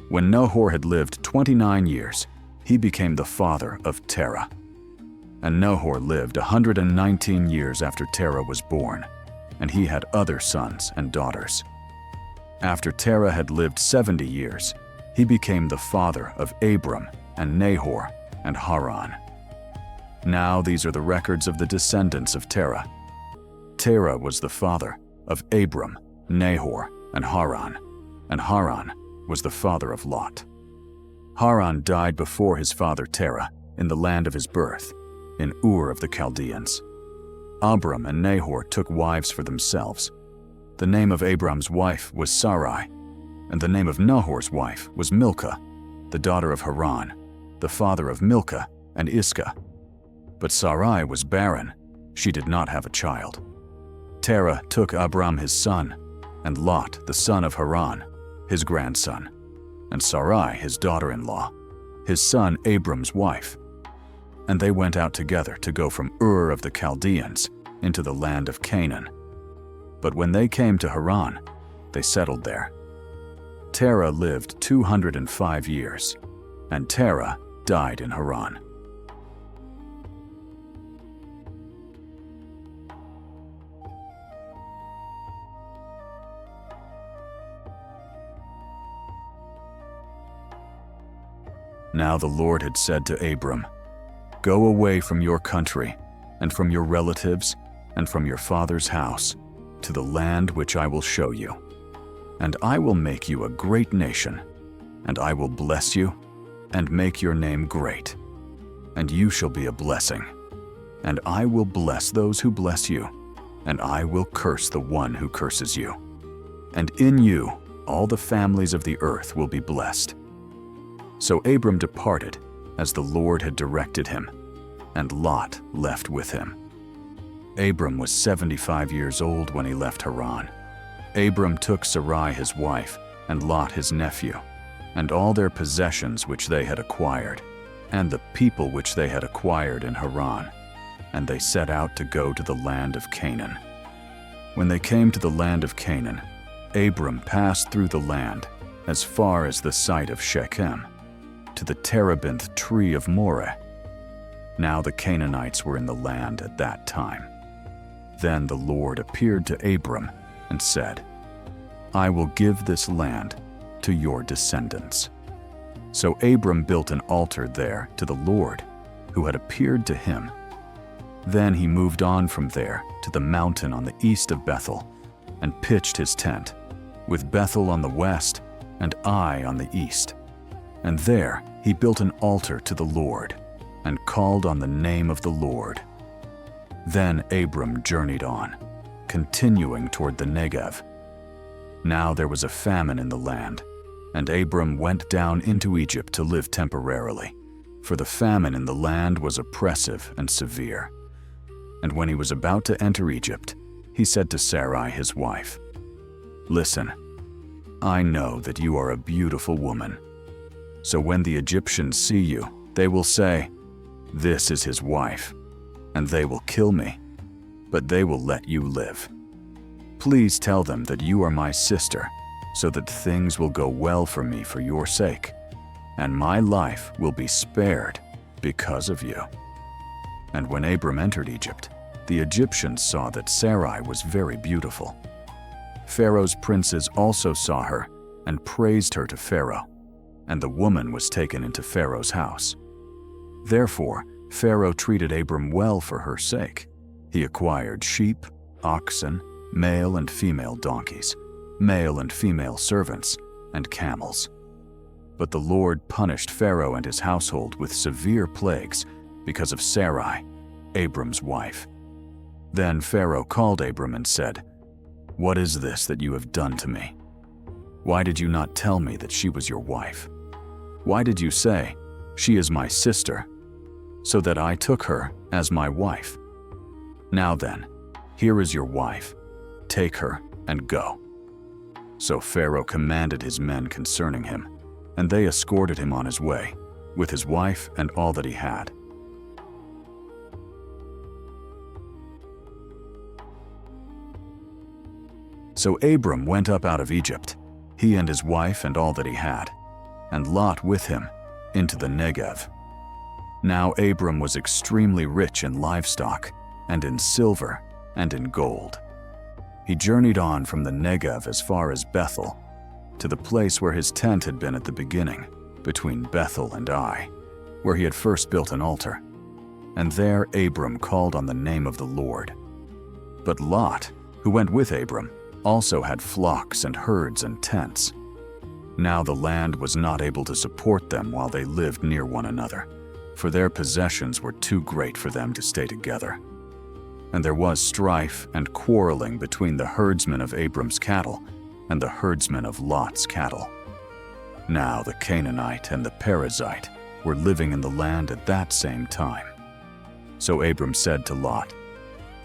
When Nahor had lived 29 years, he became the father of Terah. And Nahor lived 119 years after Terah was born, and he had other sons and daughters. After Terah had lived 70 years, he became the father of Abram and Nahor and Haran. Now these are the records of the descendants of Terah. Terah was the father of Abram, Nahor, and Haran was the father of Lot. Haran died before his father Terah in the land of his birth, in Ur of the Chaldeans. Abram and Nahor took wives for themselves. The name of Abram's wife was Sarai, and the name of Nahor's wife was Milcah, the daughter of Haran, the father of Milcah and Iscah. But Sarai was barren; she did not have a child. Terah took Abram his son, and Lot the son of Haran, his grandson, and Sarai his daughter-in-law, his son Abram's wife. And they went out together to go from Ur of the Chaldeans into the land of Canaan. But when they came to Haran, they settled there. Terah lived 205 years, and Terah died in Haran. Now the Lord had said to Abram, "Go away from your country, and from your relatives, and from your father's house, to the land which I will show you. And I will make you a great nation, and I will bless you, and make your name great. And you shall be a blessing. And I will bless those who bless you, and I will curse the one who curses you. And in you all the families of the earth will be blessed." So Abram departed, as the Lord had directed him, and Lot left with him. Abram was 75 years old when he left Haran. Abram took Sarai his wife, and Lot his nephew, and all their possessions which they had acquired, and the people which they had acquired in Haran, and they set out to go to the land of Canaan. When they came to the land of Canaan, Abram passed through the land as far as the site of Shechem, to the terebinth tree of Moreh. Now the Canaanites were in the land at that time. Then the Lord appeared to Abram and said, "I will give this land to your descendants." So Abram built an altar there to the Lord, who had appeared to him. Then he moved on from there to the mountain on the east of Bethel, and pitched his tent, with Bethel on the west and Ai on the east. And there he built an altar to the Lord, and called on the name of the Lord. Then Abram journeyed on, continuing toward the Negev. Now there was a famine in the land, and Abram went down into Egypt to live temporarily, for the famine in the land was oppressive and severe. And when he was about to enter Egypt, he said to Sarai his wife, "Listen, I know that you are a beautiful woman. So when the Egyptians see you, they will say, 'This is his wife,' and they will kill me, but they will let you live. Please tell them that you are my sister, so that things will go well for me for your sake, and my life will be spared because of you." And when Abram entered Egypt, the Egyptians saw that Sarai was very beautiful. Pharaoh's princes also saw her and praised her to Pharaoh, and the woman was taken into Pharaoh's house. Therefore, Pharaoh treated Abram well for her sake. He acquired sheep, oxen, male and female donkeys, male and female servants, and camels. But the Lord punished Pharaoh and his household with severe plagues because of Sarai, Abram's wife. Then Pharaoh called Abram and said, "What is this that you have done to me? Why did you not tell me that she was your wife? Why did you say, 'She is my sister,' so that I took her as my wife? Now then, here is your wife. Take her and go." So Pharaoh commanded his men concerning him, and they escorted him on his way, with his wife and all that he had. So Abram went up out of Egypt, he and his wife and all that he had, and Lot with him, into the Negev. Now Abram was extremely rich in livestock, and in silver, and in gold. He journeyed on from the Negev as far as Bethel, to the place where his tent had been at the beginning, between Bethel and Ai, where he had first built an altar. And there Abram called on the name of the Lord. But Lot, who went with Abram, also had flocks and herds and tents. Now the land was not able to support them while they lived near one another, for their possessions were too great for them to stay together. And there was strife and quarreling between the herdsmen of Abram's cattle and the herdsmen of Lot's cattle. Now the Canaanite and the Perizzite were living in the land at that same time. So Abram said to Lot,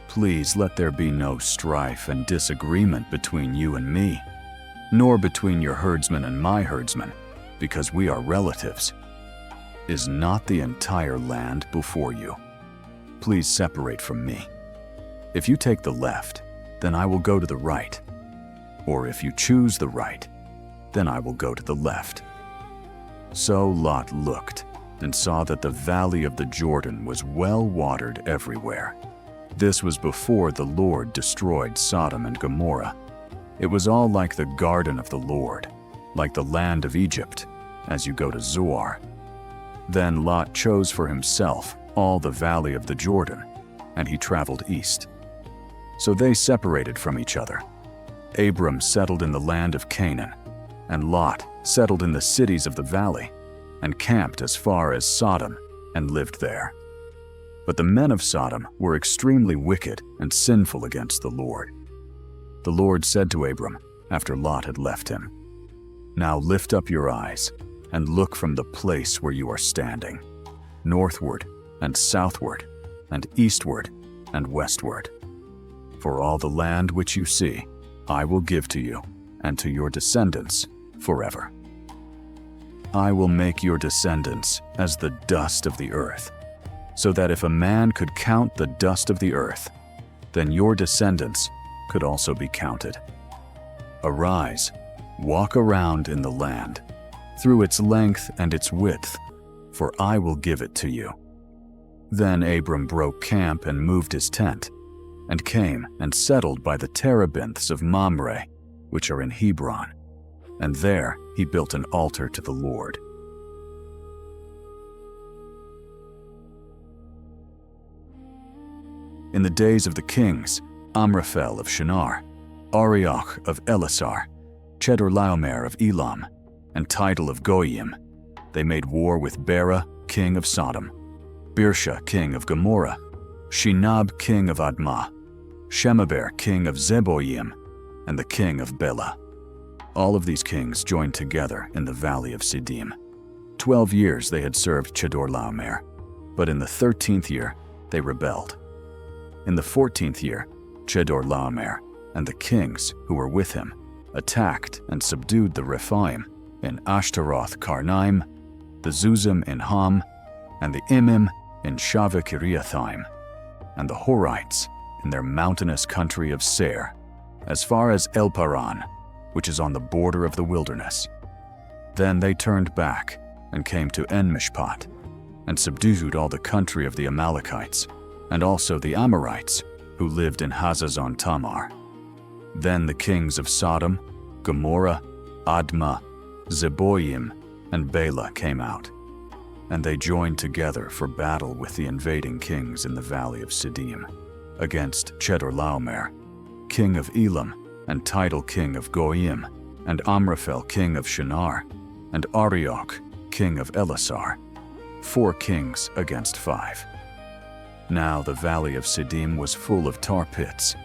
"Please let there be no strife and disagreement between you and me, nor between your herdsmen and my herdsmen, because we are relatives. Is not the entire land before you? Please separate from me. If you take the left, then I will go to the right. Or if you choose the right, then I will go to the left." So Lot looked and saw that the valley of the Jordan was well watered everywhere. This was before the Lord destroyed Sodom and Gomorrah. It was all like the garden of the Lord, like the land of Egypt, as you go to Zoar. Then Lot chose for himself all the valley of the Jordan, and he traveled east. So they separated from each other. Abram settled in the land of Canaan, and Lot settled in the cities of the valley, and camped as far as Sodom, and lived there. But the men of Sodom were extremely wicked and sinful against the Lord. The Lord said to Abram, after Lot had left him, "Now lift up your eyes, and look from the place where you are standing, northward and southward, and eastward and westward. For all the land which you see, I will give to you, and to your descendants forever. I will make your descendants as the dust of the earth, so that if a man could count the dust of the earth, then your descendants could also be counted. Arise, walk around in the land, through its length and its width, for I will give it to you." Then Abram broke camp and moved his tent, and came and settled by the terebinths of Mamre, which are in Hebron, and there he built an altar to the Lord. In the days of the kings, Amraphel of Shinar, Arioch of Elasar, Chedorlaomer of Elam, and Tidal of Goyim, they made war with Bera, king of Sodom, Birsha, king of Gomorrah, Shinab, king of Admah, Shemaber, king of Zeboyim, and the king of Bela. All of these kings joined together in the valley of Siddim. 12 years they had served Chedorlaomer, but in the 13th year they rebelled. In the 14th year, Chedorlaomer and the kings who were with him attacked and subdued the Rephaim in Ashtaroth Karnaim, the Zuzim in Ham, and the Imim in Shaveh Kiriathaim, and the Horites in their mountainous country of Seir, as far as El-Paran, which is on the border of the wilderness. Then they turned back and came to En-Mishpat, and subdued all the country of the Amalekites, and also the Amorites, who lived in Hazazon Tamar. Then the kings of Sodom, Gomorrah, Admah, Zeboyim, and Bela came out, and they joined together for battle with the invading kings in the valley of Siddim, against Chedorlaomer, king of Elam, and Tidal, king of Goyim, and Amraphel, king of Shinar, and Arioch, king of Elasar, 4 kings against 5. Now the valley of Siddim was full of tar pits,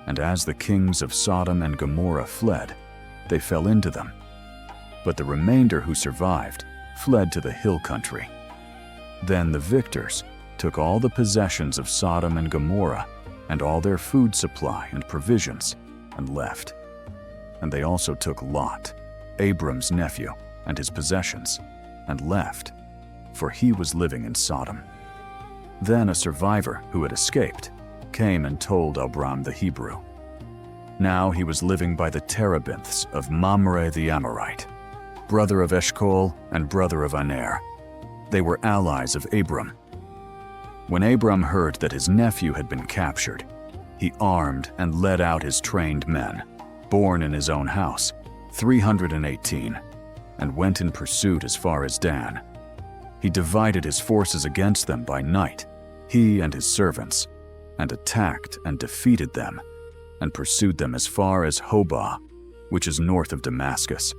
and as the kings of Sodom and Gomorrah fled, they fell into them. But the remainder who survived fled to the hill country. Then the victors took all the possessions of Sodom and Gomorrah, and all their food supply and provisions, and left. and they also took Lot, Abram's nephew, and his possessions, and left, for he was living in Sodom. Then a survivor who had escaped came and told Abram the Hebrew. Now he was living by the terebinths of Mamre the Amorite, brother of Eshcol and brother of Aner. They were allies of Abram. When Abram heard that his nephew had been captured, he armed and led out his trained men, born in his own house, 318, and went in pursuit as far as Dan. He divided his forces against them by night, he and his servants, and attacked and defeated them, and pursued them as far as Hobah, which is north of Damascus.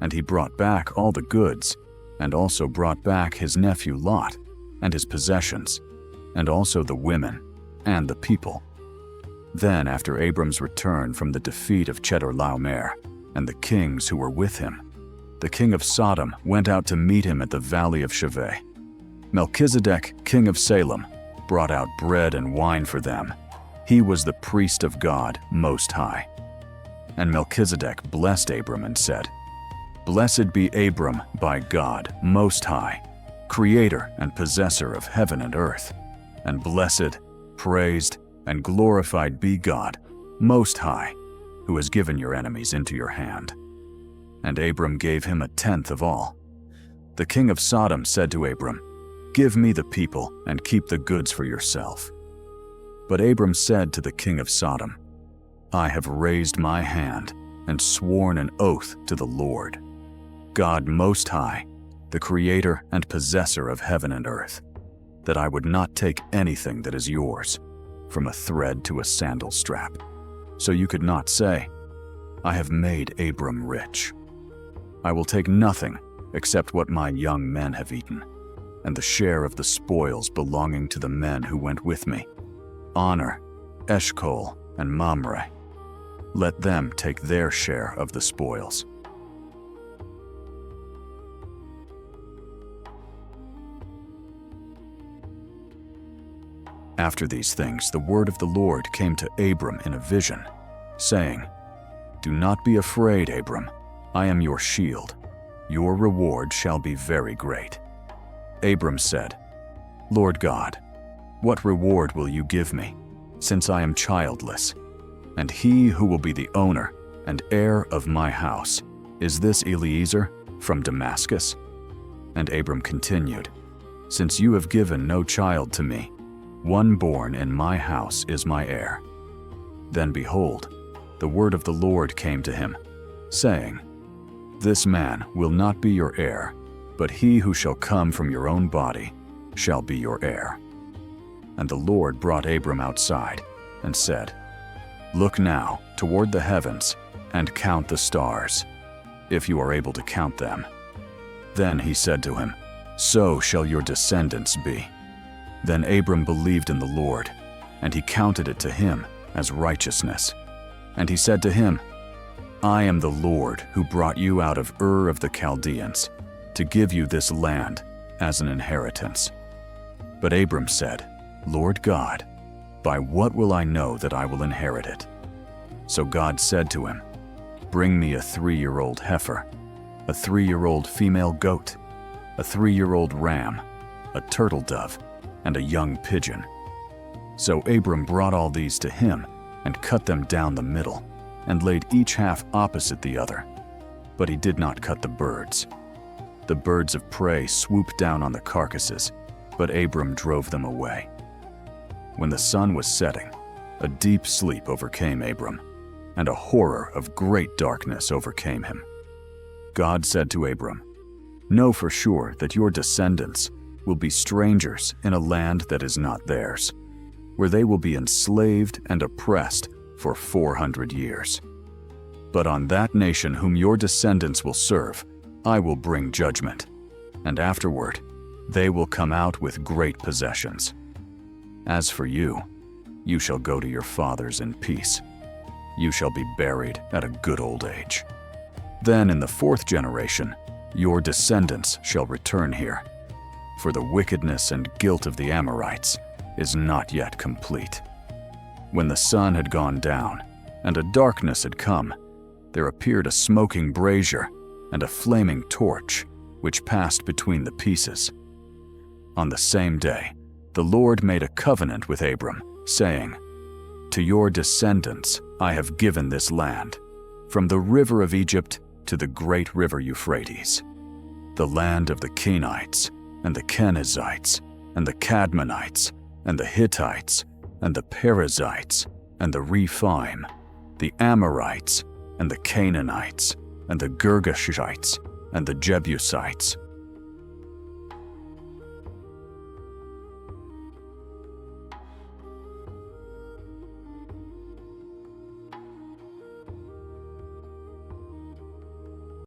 And he brought back all the goods, and also brought back his nephew Lot, and his possessions, and also the women and the people. Then, after Abram's return from the defeat of Chedorlaomer and the kings who were with him, the king of Sodom went out to meet him at the valley of Shaveh. Melchizedek, king of Salem, brought out bread and wine for them. He was the priest of God Most High. And Melchizedek blessed Abram and said, "Blessed be Abram by God Most High, creator and possessor of heaven and earth. And blessed, praised, and glorified be God Most High, who has given your enemies into your hand." And Abram gave him 1/10 of all. The king of Sodom said to Abram, "Give me the people and keep the goods for yourself." But Abram said to the king of Sodom, "I have raised my hand and sworn an oath to the Lord, God Most High, the creator and possessor of heaven and earth, that I would not take anything that is yours, from a thread to a sandal strap. So you could not say, 'I have made Abram rich.' I will take nothing except what my young men have eaten, and the share of the spoils belonging to the men who went with me, Honor, Eshcol, and Mamre. Let them take their share of the spoils." After these things, the word of the Lord came to Abram in a vision, saying, "Do not be afraid, Abram. I am your shield. Your reward shall be very great." Abram said, "Lord God, what reward will you give me, since I am childless? And he who will be the owner and heir of my house, is this Eliezer from Damascus?" And Abram continued, "Since you have given no child to me, one born in my house is my heir." Then behold, the word of the Lord came to him, saying, "This man will not be your heir, but he who shall come from your own body shall be your heir." And the Lord brought Abram outside and said, "Look now toward the heavens and count the stars, if you are able to count them." Then he said to him, "So shall your descendants be." Then Abram believed in the Lord, and he counted it to him as righteousness. And he said to him, "I am the Lord who brought you out of Ur of the Chaldeans, to give you this land as an inheritance." But Abram said, "Lord God, by what will I know that I will inherit it?" So God said to him, "Bring me a 3-year-old heifer, a 3-year-old female goat, a 3-year-old ram, a turtle dove, and a young pigeon." So Abram brought all these to him and cut them down the middle, and laid each half opposite the other. But he did not cut the birds. The birds of prey swooped down on the carcasses, but Abram drove them away. When the sun was setting, a deep sleep overcame Abram, and a horror of great darkness overcame him. God said to Abram, "Know for sure that your descendants will be strangers in a land that is not theirs, where they will be enslaved and oppressed for 400 years. But on that nation whom your descendants will serve, I will bring judgment, and afterward they will come out with great possessions. As for you, you shall go to your fathers in peace. You shall be buried at a good old age. Then in the 4th generation, your descendants shall return here, for the wickedness and guilt of the Amorites is not yet complete." When the sun had gone down and a darkness had come, there appeared a smoking brazier and a flaming torch, which passed between the pieces. On the same day, the Lord made a covenant with Abram, saying, "To your descendants I have given this land, from the river of Egypt to the great river Euphrates, the land of the Kenites, and the Kenizzites, and the Cadmonites, and the Hittites, and the Perizzites, and the Rephaim, the Amorites, and the Canaanites, and the Girgashites, and the Jebusites,